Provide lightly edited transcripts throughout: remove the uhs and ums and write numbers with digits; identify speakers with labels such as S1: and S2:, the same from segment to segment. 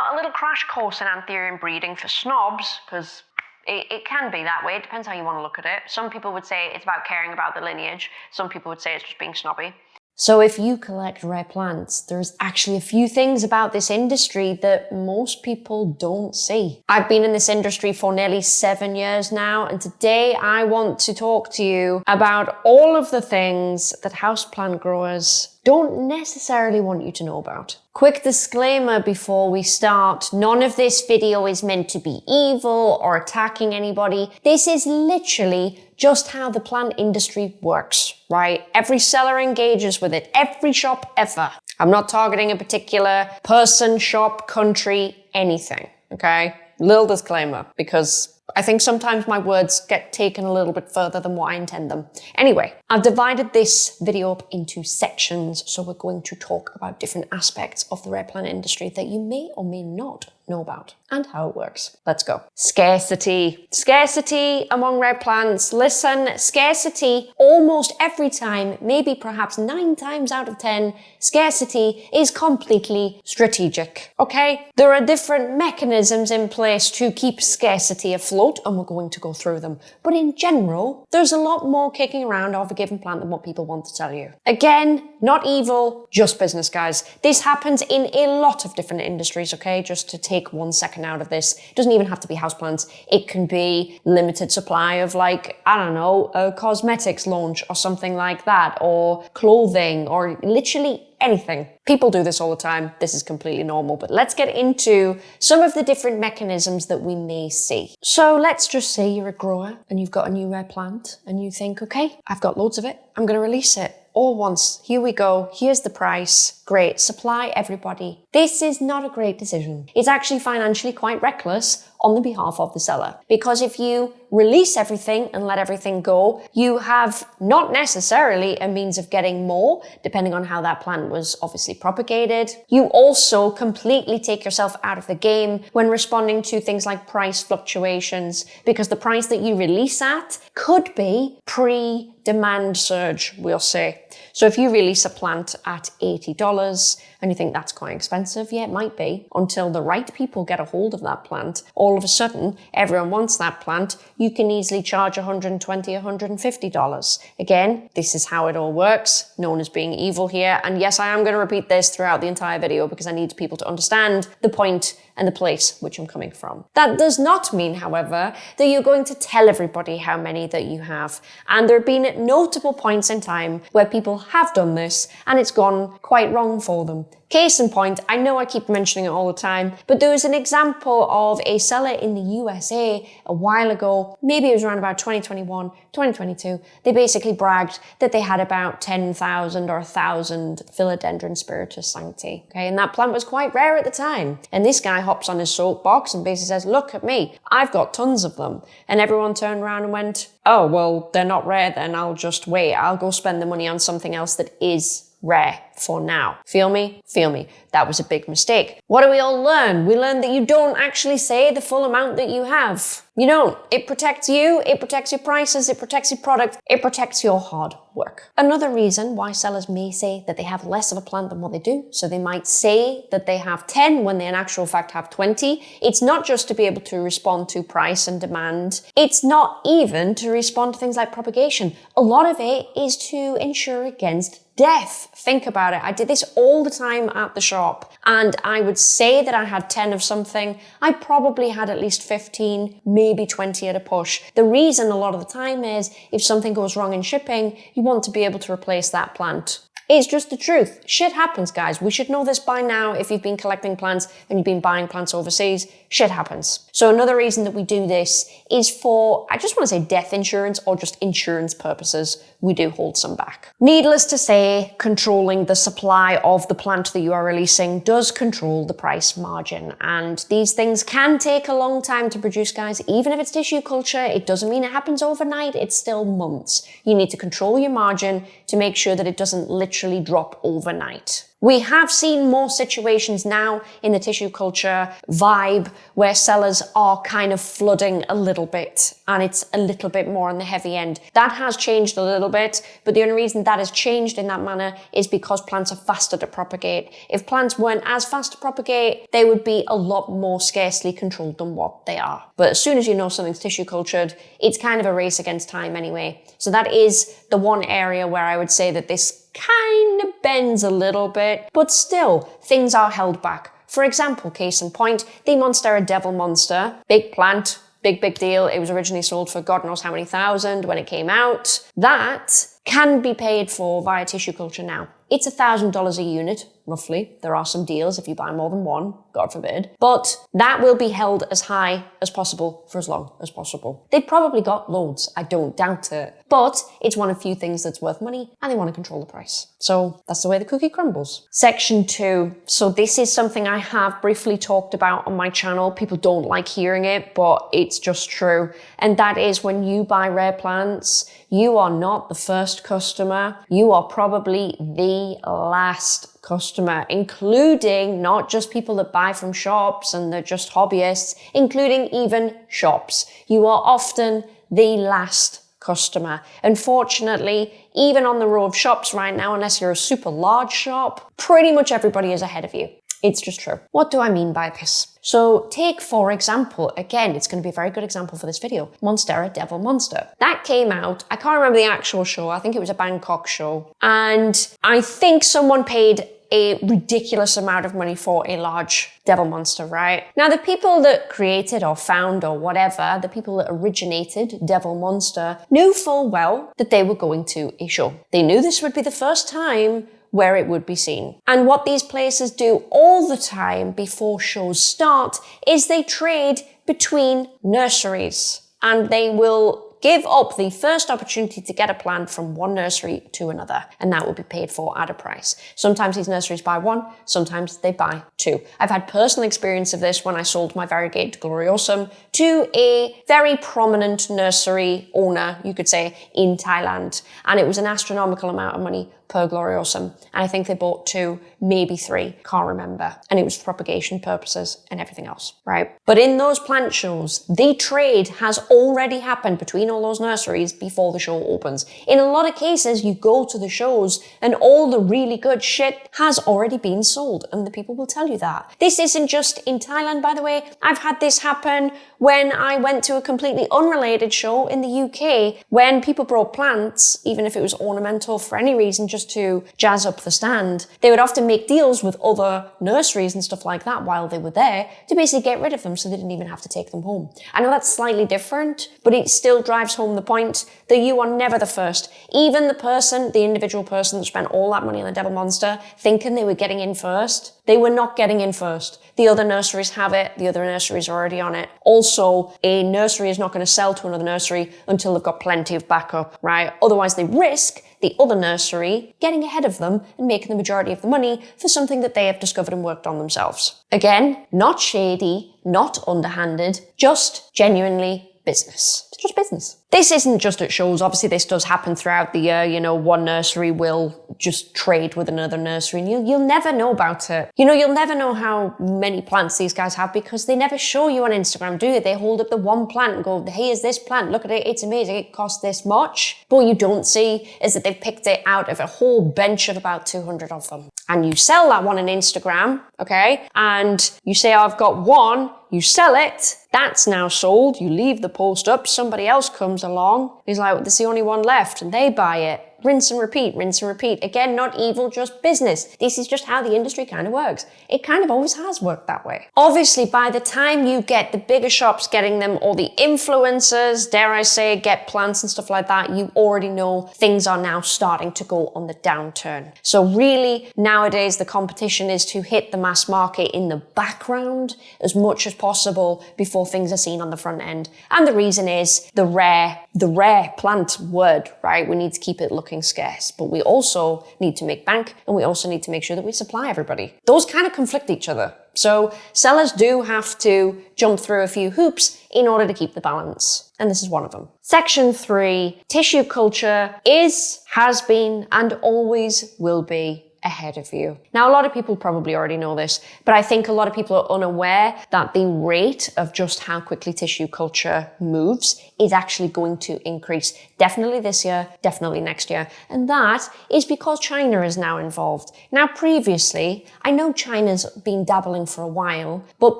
S1: Now, a little crash course in Anthurian breeding for snobs, because it can be that way. It depends how you want to look at it. Some people would say it's about caring about the lineage. Some people would say it's just being snobby. So if you collect rare plants, there's actually a few things about this industry that most people don't see. I've been in this industry for nearly 7 years now, and today I want to talk to you about all of the things that houseplant growers don't necessarily want you to know about. Quick disclaimer before we start, none of this video is meant to be evil or attacking anybody. This is literally just how the plant industry works, right? Every seller engages with it, every shop ever. I'm not targeting a particular person, shop, country, anything, okay? Little disclaimer, because I think sometimes my words get taken a little bit further than what I intend them. Anyway, I've divided this video up into sections, so we're going to talk about different aspects of the rare plant industry that you may or may not know about and how it works. Let's go. Scarcity. Scarcity among rare plants. Listen, scarcity almost every time, maybe perhaps 9 times out of 10, scarcity is completely strategic. Okay? There are different mechanisms in place to keep scarcity afloat, and we're going to go through them. But in general, there's a lot more kicking around of a given plant than what people want to tell you. Again, not evil, just business, guys. This happens in a lot of different industries, okay? Just to take 1 second out of this. It doesn't even have to be houseplants. It can be limited supply of, like, I don't know, a cosmetics launch or something like that, or clothing, or literally anything. People do this all the time. This is completely normal, but let's get into some of the different mechanisms that we may see. So let's just say you're a grower and you've got a new rare plant and you think, okay, I've got loads of it. I'm going to release it all once. Here we go. Here's the price. Great. Supply everybody. This is not a great decision. It's actually financially quite reckless on the behalf of the seller. Because if you release everything and let everything go, you have not necessarily a means of getting more, depending on how that plant was obviously propagated. You also completely take yourself out of the game when responding to things like price fluctuations, because the price that you release at could be pre-demand surge, we'll say. So if you release a plant at $80 and you think that's quite expensive, yeah, it might be, until the right people get a hold of that plant. All of a sudden, everyone wants that plant. You can easily charge $120, $150. Again, this is how it all works, known as being evil here. And yes, I am going to repeat this throughout the entire video because I need people to understand the point and the place which I'm coming from. That does not mean, however, that you're going to tell everybody how many that you have. And there have been notable points in time where people have done this and it's gone quite wrong for them. Case in point, I know I keep mentioning it all the time, but there was an example of a seller in the USA a while ago, maybe it was around about 2021, 2022. They basically bragged that they had about 10,000 or 1,000 Philodendron spiritus sancti. Okay, and that plant was quite rare at the time. And this guy hops on his soapbox and basically says, look at me, I've got tons of them. And everyone turned around and went, oh, well, they're not rare then, I'll just wait. I'll go spend the money on something else that is rare for now. Feel me? Feel me. That was a big mistake. What do we all learn? We learn that you don't actually say the full amount that you have. You don't. It protects you, it protects your prices, it protects your product, it protects your hard work. Another reason why sellers may say that they have less of a plant than what they do, so they might say that they have 10 when they in actual fact have 20. It's not just to be able to respond to price and demand. It's not even to respond to things like propagation. A lot of it is to ensure against death. Think about it. I did this all the time at the shop, and I would say that I had 10 of something. I probably had at least 15, maybe 20 at a push. The reason a lot of the time is if something goes wrong in shipping, you want to be able to replace that plant. It's just the truth. Shit happens, guys. We should know this by now if you've been collecting plants and you've been buying plants overseas. Shit happens. So another reason that we do this is for, I just want to say death insurance or just insurance purposes. We do hold some back. Needless to say, controlling the supply of the plant that you are releasing does control the price margin. And these things can take a long time to produce, guys. Even if it's tissue culture, it doesn't mean it happens overnight. It's still months. You need to control your margin to make sure that it doesn't literally drop overnight. We have seen more situations now in the tissue culture vibe where sellers are kind of flooding a little bit, and it's a little bit more on the heavy end. That has changed a little bit, but the only reason that has changed in that manner is because plants are faster to propagate. If plants weren't as fast to propagate, they would be a lot more scarcely controlled than what they are. But as soon as you know something's tissue cultured, it's kind of a race against time anyway. So that is the one area where I would say that this kind of bends a little bit, but still, things are held back. For example, case in point, the Monstera Devil Monster, big plant, big deal. It was originally sold for God knows how many thousand when it came out. That can be paid for via tissue culture now. It's $1,000 a unit, roughly. There are some deals if you buy more than one, God forbid. But that will be held as high as possible for as long as possible. They've probably got loads, I don't doubt it. But it's one of few things that's worth money, and they want to control the price. So that's the way the cookie crumbles. Section 2. So this is something I have briefly talked about on my channel. People don't like hearing it, but it's just true. And that is when you buy rare plants, you are not the first customer. You are probably the last customer, including not just people that buy from shops and they're just hobbyists, including even shops. You are often the last customer. Unfortunately, even on the row of shops right now, unless you're a super large shop, pretty much everybody is ahead of you. It's just true. What do I mean by this? So take, for example, again, it's going to be a very good example for this video, Monstera Devil Monster. That came out, I can't remember the actual show, I think it was a Bangkok show, and I think someone paid a ridiculous amount of money for a large devil monster, right? Now, the people that created or found or whatever, the people that originated Devil Monster, knew full well that they were going to a show. They knew this would be the first time where it would be seen. And what these places do all the time before shows start is they trade between nurseries, and they will give up the first opportunity to get a plant from one nursery to another, and that will be paid for at a price. Sometimes these nurseries buy one, sometimes they buy two. I've had personal experience of this when I sold my variegated Gloriosum to a very prominent nursery owner, you could say, in Thailand, and it was an astronomical amount of money per Gloriosum, and I think they bought 2, maybe 3, can't remember, and it was for propagation purposes and everything else, right? But in those plant shows, the trade has already happened between all those nurseries before the show opens. In a lot of cases, you go to the shows and all the really good shit has already been sold, and the people will tell you that. This isn't just in Thailand, by the way. I've had this happen when I went to a completely unrelated show in the UK, when people brought plants, even if it was ornamental for any reason, just to jazz up the stand. They would often make deals with other nurseries and stuff like that while they were there to basically get rid of them so they didn't even have to take them home. I know that's slightly different, but it still drives home the point that you are never the first. Even the individual person that spent all that money on the Devil Monster thinking they were getting in first, they were not getting in first. The other nurseries have it. The other nurseries are already on it. Also, a nursery is not going to sell to another nursery until they've got plenty of backup, right? Otherwise, they risk the other nursery getting ahead of them and making the majority of the money for something that they have discovered and worked on themselves. Again, not shady, not underhanded, just genuinely business. It's just business. This isn't just at shows. Obviously, this does happen throughout the year. You know, one nursery will just trade with another nursery, and you'll never know about it. You know, you'll never know how many plants these guys have because they never show you on Instagram, do they? They hold up the one plant and go, here's this plant, look at it, it's amazing, it costs this much. But what you don't see is that they've picked it out of a whole bench of about 200 of them. And you sell that one on Instagram, okay? And you say, I've got one, you sell it, that's now sold, you leave the post up, somebody else comes along, he's like, well, there's the only one left, and they buy it. Rinse and repeat, rinse and repeat. Again, not evil, just business. This is just how the industry kind of works. It kind of always has worked that way. Obviously, by the time you get the bigger shops getting them, or the influencers, dare I say, get plants and stuff like that, you already know things are now starting to go on the downturn. So really, nowadays, the competition is to hit the mass market in the background as much as possible before things are seen on the front end. And the reason is the rare plant word, right? We need to keep it looking scarce, but we also need to make bank, and we also need to make sure that we supply everybody. Those kind of conflict each other. So sellers do have to jump through a few hoops in order to keep the balance. And this is one of them. Section 3, tissue culture is, has been, and always will be ahead of you. Now, a lot of people probably already know this, but I think a lot of people are unaware that the rate of just how quickly tissue culture moves is actually going to increase. Definitely this year, definitely next year. And that is because China is now involved. Now, previously, I know China's been dabbling for a while, but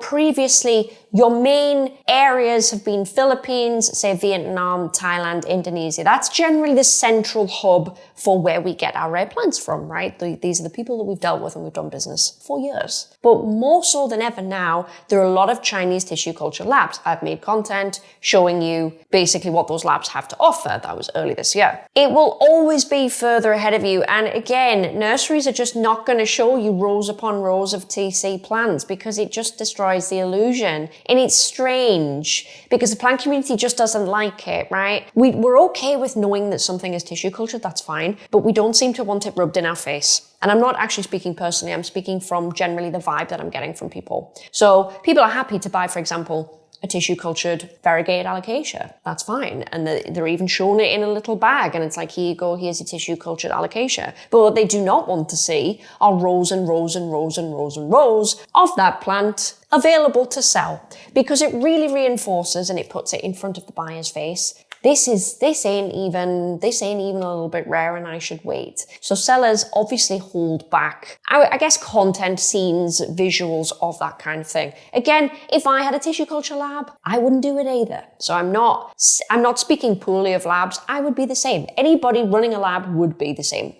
S1: previously, your main areas have been Philippines, say Vietnam, Thailand, Indonesia. That's generally the central hub for where we get our rare plants from, right? These are the people that we've dealt with and we've done business for years. But more so than ever now, there are a lot of Chinese tissue culture labs. I've made content showing you basically what those labs have to offer. That was early this year. It will always be further ahead of you. And again, nurseries are just not going to show you rows upon rows of TC plants because it just destroys the illusion. And it's strange because the plant community just doesn't like it, right? We're okay with knowing that something is tissue cultured, that's fine, but we don't seem to want it rubbed in our face. And I'm not actually speaking personally, I'm speaking from generally the vibe that I'm getting from people. So people are happy to buy, for example, a tissue cultured variegated alocasia. That's fine. And they're even showing it in a little bag. And it's like, here you go, here's a tissue cultured alocasia. But what they do not want to see are rows and rows and rows and rows and rows of that plant available to sell, because it really reinforces and it puts it in front of the buyer's face. This ain't even a little bit rare and I should wait. So sellers obviously hold back, I guess, content, scenes, visuals of that kind of thing. Again, if I had a tissue culture lab, I wouldn't do it either. So I'm not speaking poorly of labs. I would be the same. Anybody running a lab would be the same.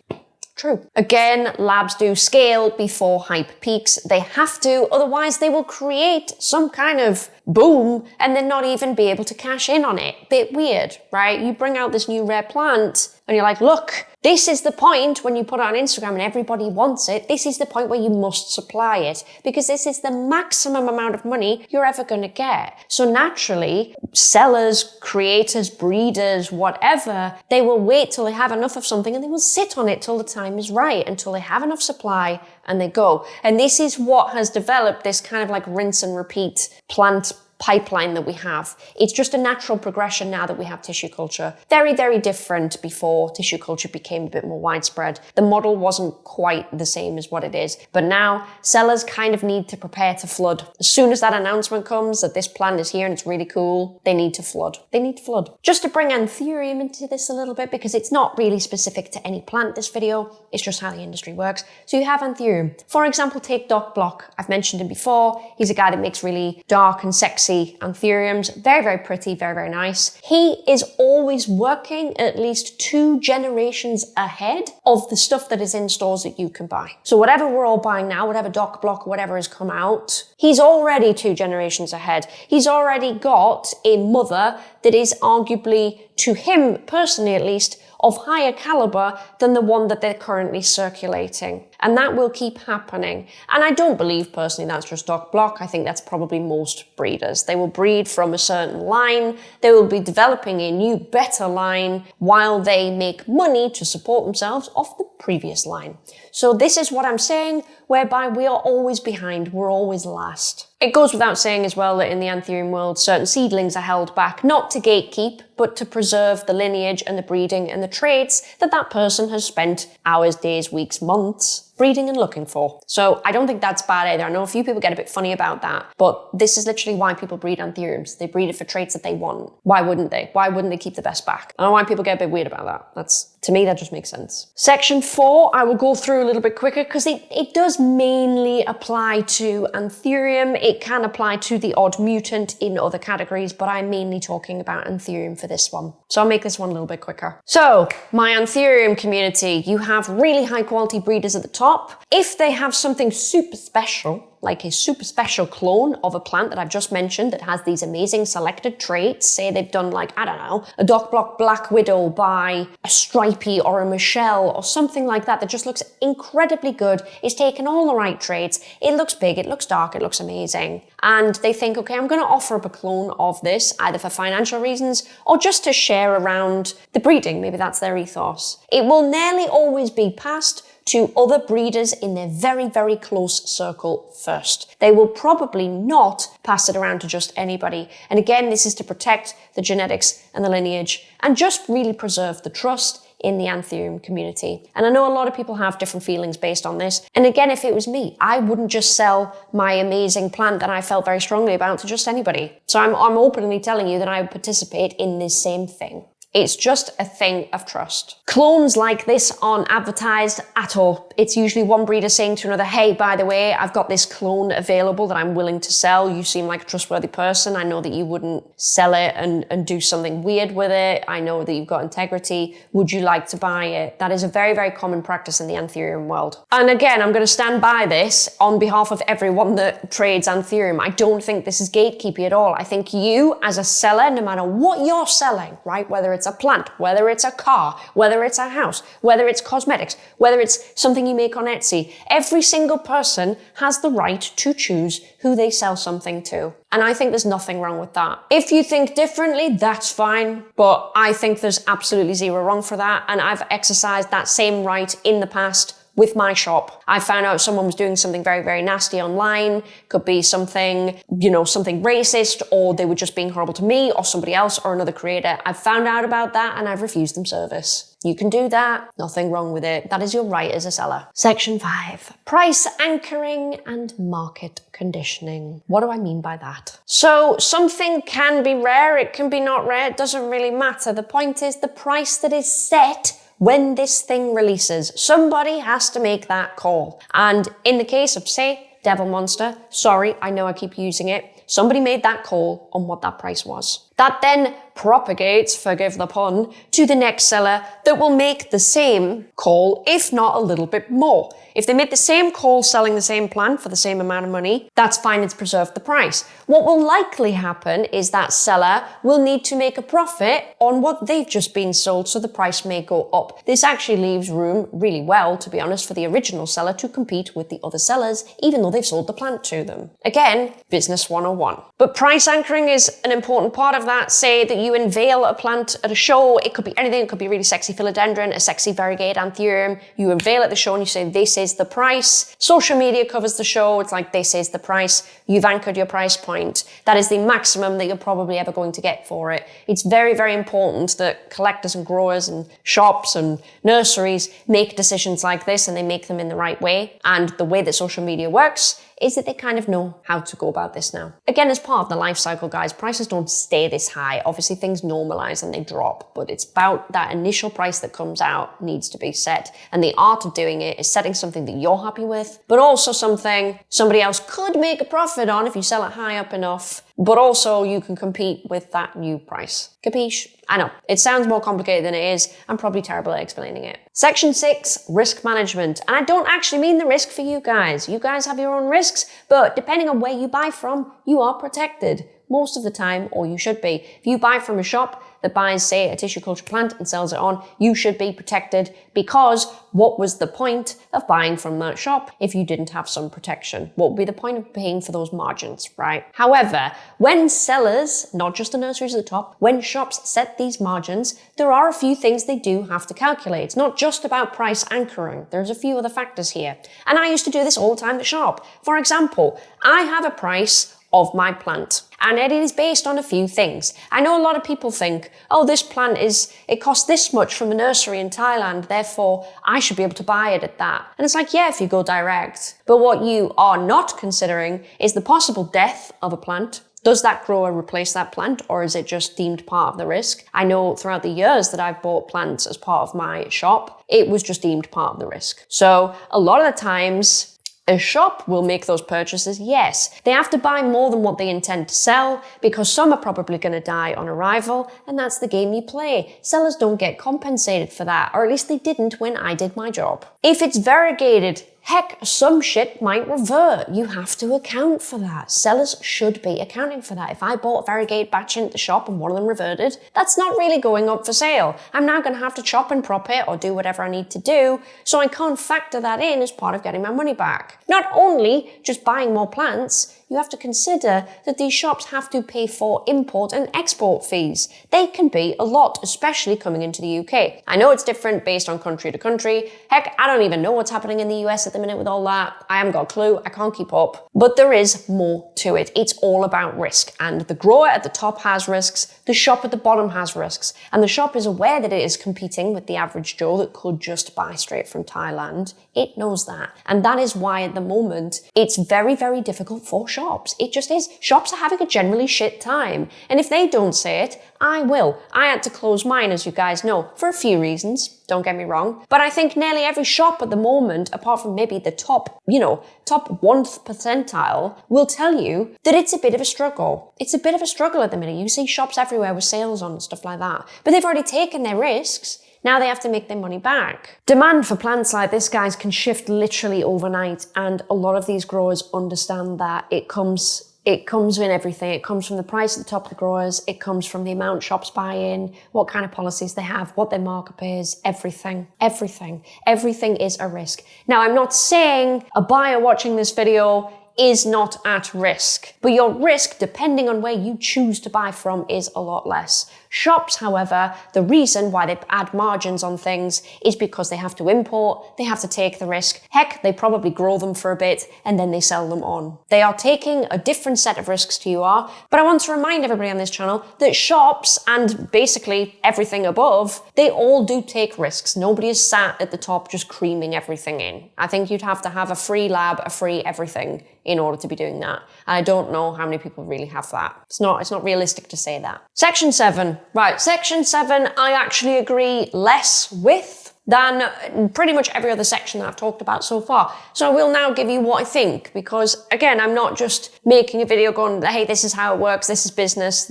S1: True. Again, labs do scale before hype peaks. They have to, otherwise they will create some kind of boom and then not even be able to cash in on it. Bit weird, right? You bring out this new rare plant and you're like, look, this is the point when you put it on Instagram and everybody wants it. This is the point where you must supply it because this is the maximum amount of money you're ever going to get. So naturally, sellers, creators, breeders, whatever, they will wait till they have enough of something and they will sit on it till the time is right, until they have enough supply and they go. And this is what has developed this kind of like rinse and repeat plant pipeline that we have. It's just a natural progression now that we have tissue culture. Very, very different before tissue culture became a bit more widespread. The model wasn't quite the same as what it is, but now sellers kind of need to prepare to flood. As soon as that announcement comes that this plant is here and it's really cool, they need to flood. They need to flood. Just to bring Anthurium into this a little bit, because it's not really specific to any plant, this video, it's just how the industry works. So you have Anthurium. For example, take Doc Block. I've mentioned him before. He's a guy that makes really dark and sexy Anthuriums. Very, very pretty, very, very nice. He is always working at least 2 generations ahead of the stuff that is in stores that you can buy. So whatever we're all buying now, whatever Doc Block, whatever has come out, he's already 2 generations ahead. He's already got a mother that is arguably, to him personally at least, of higher caliber than the one that they're currently circulating. And that will keep happening. And I don't believe personally that's just Doc Block. I think that's probably most breeders. They will breed from a certain line. They will be developing a new, better line while they make money to support themselves off the previous line. So this is what I'm saying, whereby we are always behind. We're always last. It goes without saying as well that in the Anthurium world, certain seedlings are held back, not to gatekeep, but to preserve the lineage and the breeding and the traits that that person has spent hours, days, weeks, months breeding and looking for. So I don't think that's bad either. I know a few people get a bit funny about that, but this is literally why people breed Anthuriums. They breed it for traits that they want. Why wouldn't they? Why wouldn't they keep the best back? I don't know why people get a bit weird about that. To me, that just makes sense. Section 4, I will go through a little bit quicker because it does mainly apply to Anthurium. It can apply to the odd mutant in other categories, but I'm mainly talking about Anthurium for this one. So I'll make this one a little bit quicker. So my Anthurium community, you have really high quality breeders at the top. If they have something super special, like a super special clone of a plant that I've just mentioned that has these amazing selected traits, say they've done like, I don't know, a Doc Block Black Widow by a Stripey or a Michelle or something like that just looks incredibly good. It's taken all the right traits. It looks big, it looks dark, it looks amazing. And they think, okay, I'm going to offer up a clone of this either for financial reasons or just to share around the breeding. Maybe that's their ethos. It will nearly always be passed to other breeders in their very, very close circle first. They will probably not pass it around to just anybody. And again, this is to protect the genetics and the lineage and just really preserve the trust in the Anthurium community. And I know a lot of people have different feelings based on this. And again, if it was me, I wouldn't just sell my amazing plant that I felt very strongly about to just anybody. So I'm openly telling you that I would participate in this same thing. It's just a thing of trust. Clones like this aren't advertised at all. It's usually one breeder saying to another, hey, by the way, I've got this clone available that I'm willing to sell. You seem like a trustworthy person. I know that you wouldn't sell it and do something weird with it. I know that you've got integrity. Would you like to buy it? That is a very, very common practice in the Anthurium world. And again, I'm going to stand by this on behalf of everyone that trades Anthurium. I don't think this is gatekeeping at all. I think you, as a seller, no matter what you're selling, right, whether it's a plant, whether it's a car, whether it's a house, whether it's cosmetics, whether it's something you make on Etsy, every single person has the right to choose who they sell something to. And I think there's nothing wrong with that. If you think differently, that's fine. But I think there's absolutely zero wrong for that. And I've exercised that same right in the past with my shop. I found out someone was doing something very, very nasty online. Could be something, something racist, or they were just being horrible to me or somebody else or another creator. I've found out about that and I've refused them service. You can do that. Nothing wrong with it. That is your right as a seller. Section 5, price anchoring and market conditioning. What do I mean by that? So something can be rare. It can be not rare. It doesn't really matter. The point is the price that is set when this thing releases. Somebody has to make that call. And in the case of, say, Devil Monster, sorry, I know I keep using it, somebody made that call on what that price was. That then propagates, forgive the pun, to the next seller that will make the same call, if not a little bit more. If they make the same call selling the same plant for the same amount of money, that's fine, it's preserved the price. What will likely happen is that seller will need to make a profit on what they've just been sold, so the price may go up. This actually leaves room really well, to be honest, for the original seller to compete with the other sellers, even though they've sold the plant to them. Again, business 101. But price anchoring is an important part of that. Say that you unveil a plant at a show. It could be anything. It could be a really sexy philodendron, a sexy variegated Anthurium. You unveil at the show and you say, this is the price. Social media covers the show. It's like, this is the price. You've anchored your price point. That is the maximum that you're probably ever going to get for it. It's very, very important that collectors and growers and shops and nurseries make decisions like this, and they make them in the right way. And the way that social media works is that they kind of know how to go about this now. Again, as part of the life cycle, guys, prices don't stay this high. Obviously, things normalize and they drop, but it's about that initial price that comes out needs to be set. And the art of doing it is setting something that you're happy with, but also something somebody else could make a profit on if you sell it high up enough, but also you can compete with that new price. Capiche? I know, it sounds more complicated than it is. I'm probably terrible at explaining it. Section 6, risk management. And I don't actually mean the risk for you guys. You guys have your own risks, but depending on where you buy from, you are protected. Most of the time, or you should be. If you buy from a shop that buys, say, a tissue culture plant and sells it on, you should be protected, because what was the point of buying from that shop if you didn't have some protection? What would be the point of paying for those margins, right? However, when sellers, not just the nurseries at the top, when shops set these margins, there are a few things they do have to calculate. It's not just about price anchoring. There's a few other factors here. And I used to do this all the time at the shop. For example, I have a price of my plant, and it is based on a few things. I know a lot of people think, oh, this plant it costs this much from a nursery in Thailand, therefore I should be able to buy it at that. And it's like, yeah, if you go direct. But what you are not considering is the possible death of a plant. Does that grower replace that plant, or is it just deemed part of the risk? I know throughout the years that I've bought plants as part of my shop, it was just deemed part of the risk. So a lot of the times, a shop will make those purchases, yes. They have to buy more than what they intend to sell, because some are probably going to die on arrival, and that's the game you play. Sellers don't get compensated for that, or at least they didn't when I did my job. If it's variegated, heck, some shit might revert. You have to account for that. Sellers should be accounting for that. If I bought a variegated batch into the shop and one of them reverted, that's not really going up for sale. I'm now going to have to chop and prop it or do whatever I need to do, so I can't factor that in as part of getting my money back. Not only just buying more plants, you have to consider that these shops have to pay for import and export fees. They can be a lot, especially coming into the UK. I know it's different based on country to country. Heck, I don't even know what's happening in the US at the minute with all that. I haven't got a clue. I can't keep up. But there is more to it. It's all about risk. And the grower at the top has risks. The shop at the bottom has risks. And the shop is aware that it is competing with the average Joe that could just buy straight from Thailand. It knows that. And that is why at the moment, it's very, very difficult for shops. It just is. Shops are having a generally shit time. And if they don't say it, I will. I had to close mine, as you guys know, for a few reasons. Don't get me wrong. But I think nearly every shop at the moment, apart from maybe the top 1th percentile, will tell you that it's a bit of a struggle. It's a bit of a struggle at the minute. You see shops everywhere with sales on and stuff like that. But they've already taken their risks. Now they have to make their money back. Demand for plants like this, guys, can shift literally overnight. And a lot of these growers understand that it comes in everything. It comes from the price at the top of the growers. It comes from the amount shops buy in, what kind of policies they have, what their markup is, everything. Everything is a risk. Now, I'm not saying a buyer watching this video is not at risk, but your risk, depending on where you choose to buy from, is a lot less. Shops, however, the reason why they add margins on things is because they have to import, they have to take the risk. Heck, they probably grow them for a bit and then they sell them on. They are taking a different set of risks to you are, but I want to remind everybody on this channel that shops and basically everything above, they all do take risks. Nobody is sat at the top just creaming everything in. I think you'd have to have a free lab, a free everything in order to be doing that. And I don't know how many people really have that. It's not realistic to say that. Section 7. Right, Section 7, I actually agree less with than pretty much every other section that I've talked about so far. So I will now give you what I think, because again, I'm not just making a video going, hey, this is how it works, this is business,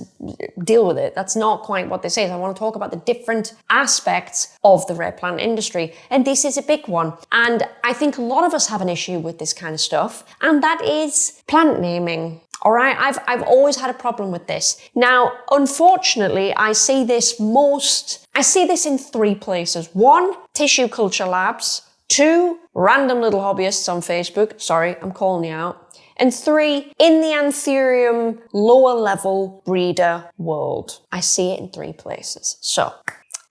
S1: deal with it. That's not quite what this is. I want to talk about the different aspects of the rare plant industry. And this is a big one. And I think a lot of us have an issue with this kind of stuff, and that is plant naming. All right, I've always had a problem with this. Now, unfortunately, I see this in 3 places. 1, tissue culture labs. 2, random little hobbyists on Facebook. Sorry, I'm calling you out. And 3, in the Anthurium lower level breeder world. I see it in 3 places. So,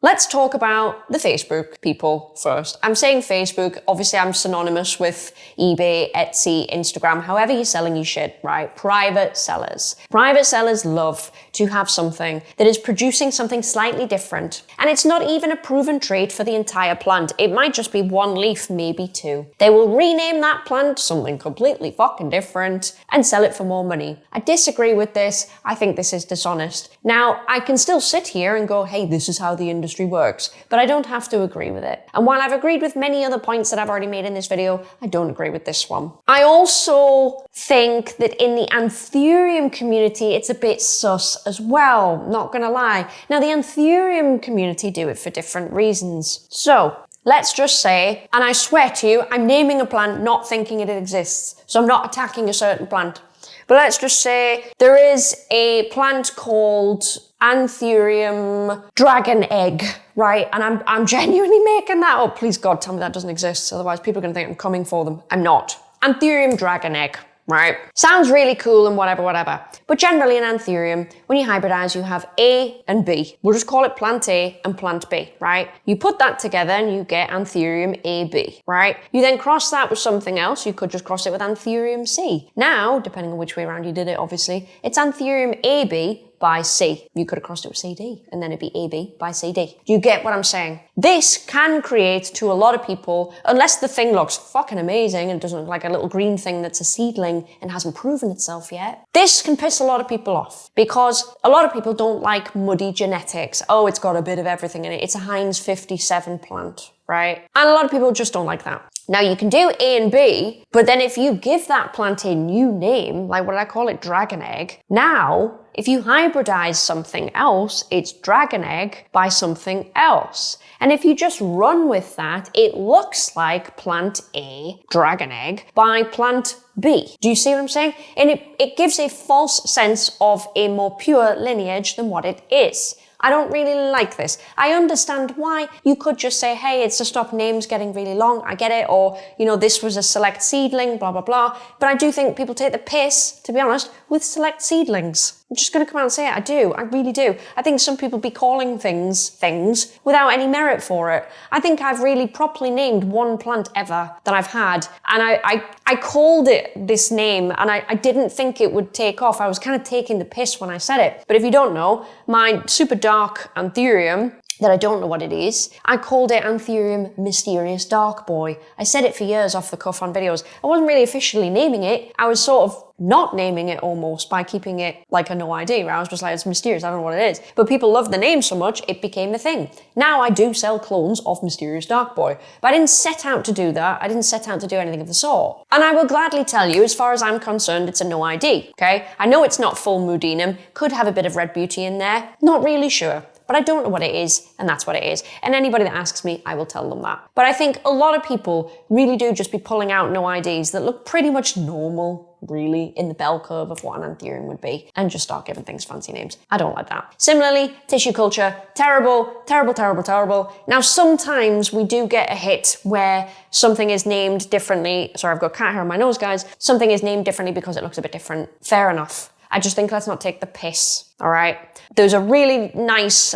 S1: let's talk about the Facebook people first. I'm saying Facebook, obviously I'm synonymous with eBay, Etsy, Instagram, however you're selling your shit, right? Private sellers. Private sellers love to have something that is producing something slightly different. And it's not even a proven trait for the entire plant. It might just be 1 leaf, maybe 2. They will rename that plant something completely fucking different and sell it for more money. I disagree with this. I think this is dishonest. Now, I can still sit here and go, hey, this is how the industry works, but I don't have to agree with it. And while I've agreed with many other points that I've already made in this video, I don't agree with this one. I also think that in the Anthurium community, it's a bit sus as well, not gonna lie. Now, the Anthurium community do it for different reasons. So, let's just say, and I swear to you, I'm naming a plant not thinking it exists, so I'm not attacking a certain plant. But let's just say there is a plant called Anthurium dragon egg, right? And I'm genuinely making that up. Please God, tell me that doesn't exist. Otherwise people are going to think I'm coming for them. I'm not. Anthurium dragon egg, right? Sounds really cool and whatever. But generally in Anthurium, when you hybridize, you have A and B. We'll just call it plant A and plant B, right? You put that together and you get Anthurium AB, right? You then cross that with something else. You could just cross it with Anthurium C. Now, depending on which way around you did it, obviously, it's Anthurium AB by C. You could have crossed it with CD, and then it'd be AB by CD. Do you get what I'm saying? This can create, to a lot of people, unless the thing looks fucking amazing and doesn't look like a little green thing that's a seedling and hasn't proven itself yet, this can piss a lot of people off, because a lot of people don't like muddy genetics. Oh, it's got a bit of everything in it. It's a Heinz 57 plant, right? And a lot of people just don't like that. Now, you can do A and B, but then if you give that plant a new name, like what I call it, dragon egg, now, if you hybridize something else, it's dragon egg by something else. And if you just run with that, it looks like plant A, dragon egg, by plant B. Do you see what I'm saying? And it gives a false sense of a more pure lineage than what it is. I don't really like this. I understand why. You could just say, hey, it's to stop names getting really long. I get it. Or, this was a select seedling, blah, blah, blah. But I do think people take the piss, to be honest, with select seedlings. I'm just going to come out and say it. I do. I really do. I think some people be calling things without any merit for it. I think I've really properly named one plant ever that I've had. And I called it this name and I didn't think it would take off. I was kind of taking the piss when I said it. But if you don't know, my super dark anthurium, that I don't know what it is, I called it Anthurium Mysterious Dark Boy. I said it for years off the cuff on videos. I wasn't really officially naming it. I was sort of not naming it almost by keeping it like a no ID, where I was just like, it's mysterious, I don't know what it is. But people loved the name so much, it became a thing. Now I do sell clones of Mysterious Dark Boy, but I didn't set out to do that. I didn't set out to do anything of the sort. And I will gladly tell you, as far as I'm concerned, it's a no ID, okay? I know it's not full Moodinum, could have a bit of red beauty in there, not really sure. But I don't know what it is, and that's what it is. And anybody that asks me, I will tell them that. But I think a lot of people really do just be pulling out no IDs that look pretty much normal, really, in the bell curve of what an anthurium would be, and just start giving things fancy names. I don't like that. Similarly, tissue culture, terrible, terrible, terrible, terrible. Now, sometimes we do get a hit where something is named differently. Sorry, I've got cat hair on my nose, guys. Something is named differently because it looks a bit different. Fair enough. I just think let's not take the piss, all right? There's a really nice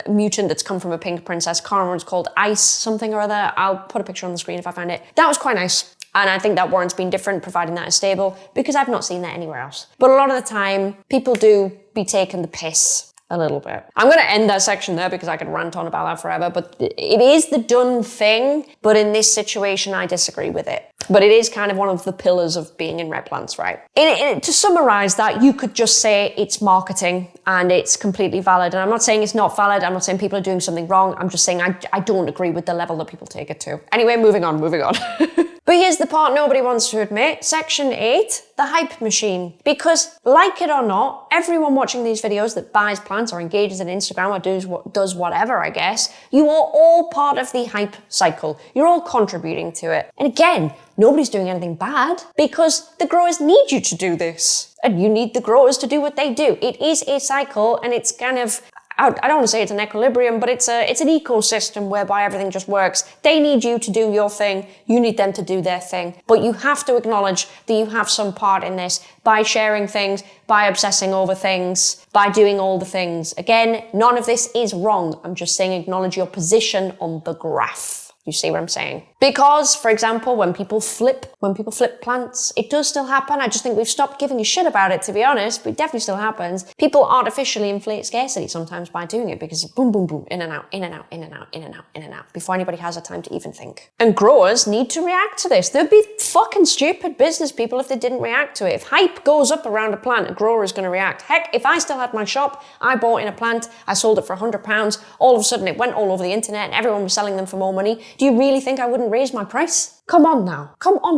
S1: mutant that's come from a pink princess. Can't remember what it's called, Ice something or other. I'll put a picture on the screen if I find it. That was quite nice. And I think that warrant's been different, providing that is stable, because I've not seen that anywhere else. But a lot of the time, people do be taking the piss a little bit. I'm going to end that section there because I could rant on about that forever, but it is the done thing, but in this situation, I disagree with it. But it is kind of one of the pillars of being in red plants, right? To summarize that, you could just say it's marketing and it's completely valid. And I'm not saying it's not valid. I'm not saying people are doing something wrong. I'm just saying I don't agree with the level that people take it to. Anyway, moving on. But here's the part nobody wants to admit. Section 8, the hype machine. Because, like it or not, everyone watching these videos that buys plants or engages in Instagram or does whatever, I guess, you are all part of the hype cycle. You're all contributing to it. And again, nobody's doing anything bad because the growers need you to do this. And you need the growers to do what they do. It is a cycle and it's kind of, I don't want to say it's an equilibrium, but it's an ecosystem whereby everything just works. They need you to do your thing. You need them to do their thing. But you have to acknowledge that you have some part in this by sharing things, by obsessing over things, by doing all the things. Again, none of this is wrong. I'm just saying acknowledge your position on the graph. You see what I'm saying? Because, for example, when people flip plants, it does still happen. I just think we've stopped giving a shit about it, to be honest, but it definitely still happens. People artificially inflate scarcity sometimes by doing it because boom, boom, boom, in and out, in and out, in and out, in and out, in and out, before anybody has the time to even think. And growers need to react to this. They'd be fucking stupid business people if they didn't react to it. If hype goes up around a plant, a grower is going to react. Heck, if I still had my shop, I bought in a plant, I sold it for £100, all of a sudden it went all over the internet and everyone was selling them for more money. Do you really think I wouldn't raise my price? Come on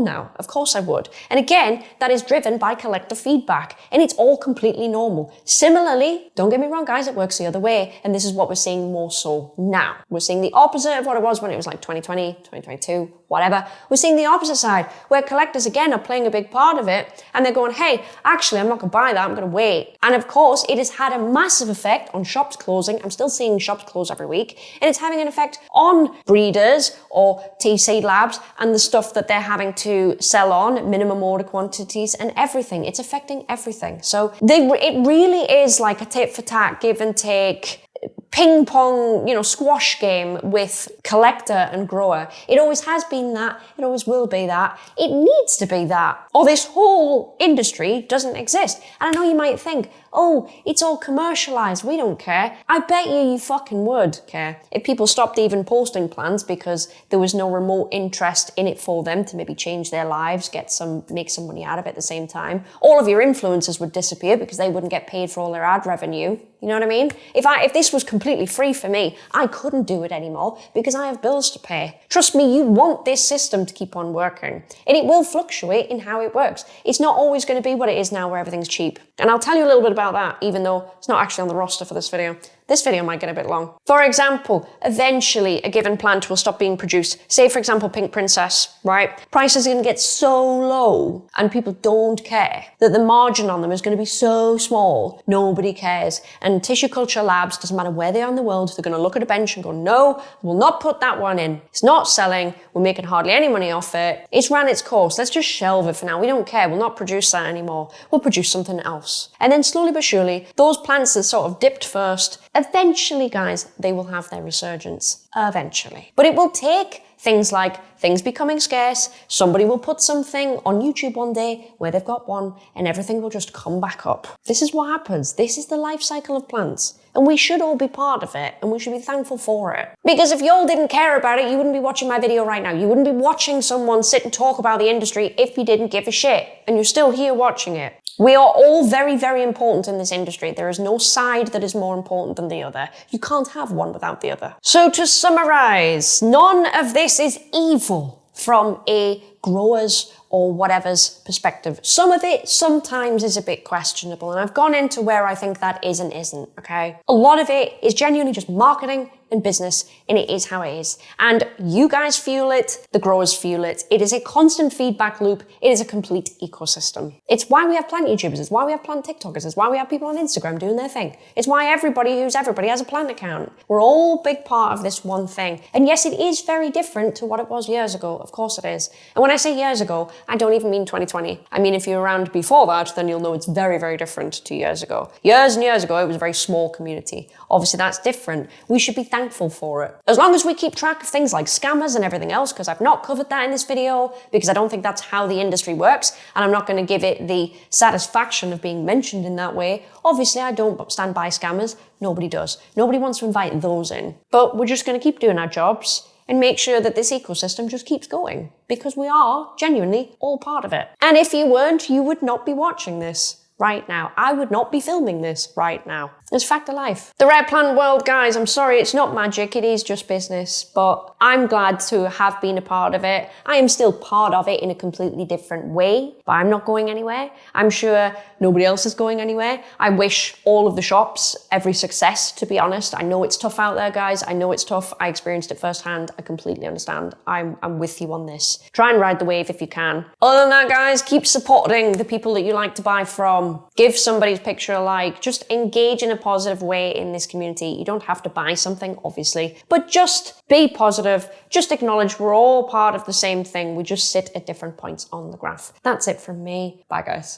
S1: now. Of course I would. And again, that is driven by collective feedback and it's all completely normal. Similarly, don't get me wrong guys, it works the other way. And this is what we're seeing more so now. We're seeing the opposite of what it was when it was like 2020, 2022, whatever. We're seeing the opposite side where collectors again are playing a big part of it and they're going, hey, actually, I'm not going to buy that. I'm going to wait. And of course, it has had a massive effect on shops closing. I'm still seeing shops close every week and it's having an effect on breeders or TC labs and the stuff that they're having to sell on, minimum order quantities and everything. It's affecting everything. So it really is like a tit for tat, give and take, ping pong, squash game with collector and grower. It always has been that. It always will be that. It needs to be that. Or this whole industry doesn't exist. And I know you might think, oh, it's all commercialized. We don't care. I bet you fucking would care if people stopped even posting plans because there was no remote interest in it for them to maybe change their lives, make some money out of it at the same time. All of your influencers would disappear because they wouldn't get paid for all their ad revenue. You know what I mean? If this was completely free for me, I couldn't do it anymore because I have bills to pay. Trust me, you want this system to keep on working. And it will fluctuate in how it works. It's not always going to be what it is now where everything's cheap. And I'll tell you a little bit about that, even though it's not actually on the roster for this video. This video might get a bit long. For example, eventually a given plant will stop being produced. Say, for example, Pink Princess, right? Prices are going to get so low and people don't care that the margin on them is going to be so small. Nobody cares. And tissue culture labs, doesn't matter where they are in the world, they're going to look at a bench and go, no, we'll not put that one in. It's not selling. We're making hardly any money off it. It's ran its course. Let's just shelve it for now. We don't care. We'll not produce that anymore. We'll produce something else. And then slowly but surely, those plants that sort of dipped first, eventually, guys, they will have their resurgence. Eventually. But it will take things like things becoming scarce. Somebody will put something on YouTube one day where they've got one and everything will just come back up. This is what happens. This is the life cycle of plants. And we should all be part of it and we should be thankful for it. Because if you all didn't care about it, you wouldn't be watching my video right now. You wouldn't be watching someone sit and talk about the industry if you didn't give a shit. And you're still here watching it. We are all very, very important in this industry. There is no side that is more important than the other. You can't have one without the other. So to summarize, none of this is evil from a grower's or whatever's perspective. Some of it sometimes is a bit questionable, and I've gone into where I think that is and isn't, okay? A lot of it is genuinely just marketing and business, and it is how it is. And you guys fuel it, the growers fuel it. It is a constant feedback loop. It is a complete ecosystem. It's why we have plant YouTubers. It's why we have plant TikTokers. It's why we have people on Instagram doing their thing. It's why everybody who's everybody has a plant account. We're all a big part of this one thing. And yes, it is very different to what it was years ago. Of course it is. And when I say years ago, I don't even mean 2020. I mean, if you're around before that, then you'll know it's very, very different to years ago. Years and years ago, it was a very small community. Obviously, that's different. We should be thankful for it. As long as we keep track of things like scammers and everything else, because I've not covered that in this video, because I don't think that's how the industry works, and I'm not going to give it the satisfaction of being mentioned in that way. Obviously, I don't stand by scammers. Nobody does. Nobody wants to invite those in. But we're just going to keep doing our jobs and make sure that this ecosystem just keeps going, because we are genuinely all part of it. And if you weren't, you would not be watching this right now. I would not be filming this right now. It's fact of life. The rare plant world, guys, I'm sorry, it's not magic, it is just business, but I'm glad to have been a part of it. I am still part of it in a completely different way, but I'm not going anywhere. I'm sure nobody else is going anywhere. I wish all of the shops every success, to be honest. I know it's tough out there, guys. I know it's tough. I experienced it firsthand. I completely understand. I'm with you on this. Try and ride the wave if you can. Other than that, guys, keep supporting the people that you like to buy from. Give somebody's picture a like. Just engage in a positive way in this community. You don't have to buy something, obviously, but just be positive. Just acknowledge we're all part of the same thing. We just sit at different points on the graph. That's it from me. Bye, guys.